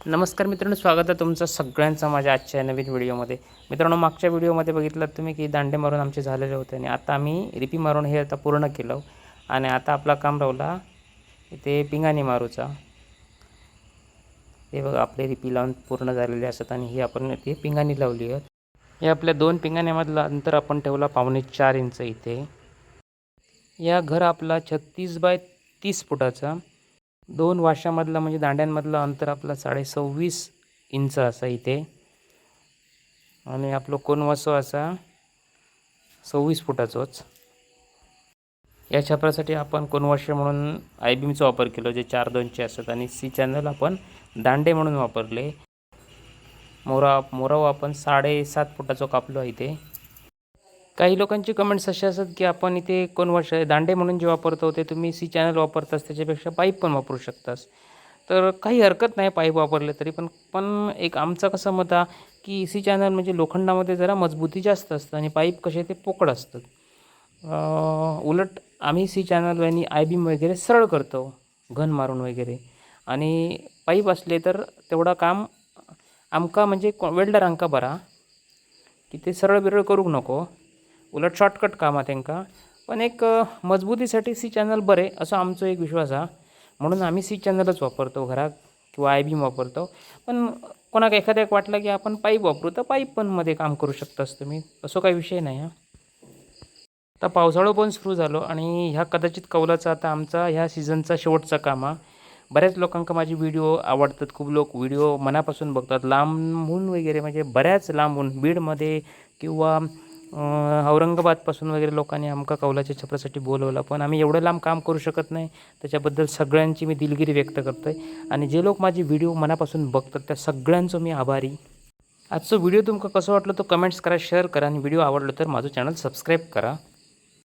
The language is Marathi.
नमस्कार मित्रांनो, स्वागत आहे तुमचं सगळ्यांचं माझ्या आजच्या नवीन व्हिडिओमध्ये. मित्रांनो, मागच्या व्हिडिओमध्ये बघितलं तुम्ही की दांडे मारून आमचे झालेले होते आणि आता आम्ही रिपी मारून हे आता पूर्ण केलं आणि आता आपला काम राहिला इथे पिंगाणी मारूचा. हे बघा, आपले रिपी लावून पूर्ण झालेले असतात आणि ही आपण इथे पिंगाणी लावली आहे. हे आपल्या 2 पिंगाण्यामधलं अंतर आपण ठेवला 4.25 इंच इथे. या घर आपला 36 बाय 30 फुटाचा. 2 वाशामधला म्हणजे दांड्यांमधलं अंतर आपला 26.5 इंच असा इथे आणि आपलं कोण वसो असा 26 फुटाचोच. या छपरासाठी आपण कोनवाशे म्हणून आयबीमचा वापर केला जे 4-2चे असतात आणि सी चॅनल आपण दांडे म्हणून वापरले. मोराव आपण 7.5 फुटाचा कापलो इथे. काही लोकांची कमेंट्स असे असतात की आपण इथे कोनवाशे दांडे म्हणून जे वापरतो ते तुम्ही सी चॅनल वापरतास त्याच्यापेक्षा पाईप पण वापरू शकतास. तर काही हरकत नाही पाईप वापरले तरी, पण एक आमचं कसं मत आहे की सी चॅनल म्हणजे लोखंडामध्ये जरा मजबूती जास्त असतं आणि पाईप कसे ते पोकळ असतात. उलट आम्ही सी चॅनल आणि आय बीम वगैरे सरळ करतो घन मारून वगैरे, आणि पाईप असले तर तेवढा काम आमका म्हणजे वेल्डर आमका बरा की ते सरळ बिरळ करूक नको, उलट शॉर्टकट काम आहे त्यांका. पण एक मजबूतीसाठी सी चॅनल बरे असं आमचा एक विश्वास आहे, म्हणून आम्ही सी चॅनलच वापरतो घरात किंवा आय बीम वापरतो. पण कोणाक एखाद्याक वाटलं की आपण पाईप वापरू तर पाईप पण मध्ये काम करू शकतास तुम्ही, असं काही विषय नाही. आता पावसाळा पण सुरू झालो आणि ह्या कदाचित कौलाचा आता आमचा ह्या सीझनचा शेवटचा काम आहे. बऱ्याच लोकांना माझी व्हिडिओ आवडतात, खूप लोक व्हिडिओ मनापासून बघतात लांबून वगैरे, म्हणजे बऱ्याच लांबून बीडमध्ये किंवा औरंगाबादपासून वगैरे लोकांनी आमका कौलाच्या छपरासाठी बोलवलं. पण आम्ही एवढं लांब काम करू शकत नाही, त्याच्याबद्दल सगळ्यांची मी दिलगिरी व्यक्त करतो आहे. आणि जे लोक माझी व्हिडिओ मनापासून बघतात त्या सगळ्यांचं मी आभारी. आजचा व्हिडिओ तुमका कसं वाटलं तो कमेंट्स करा, शेअर करा आणि व्हिडिओ आवडलं तर माझं चॅनल सबस्क्राईब करा.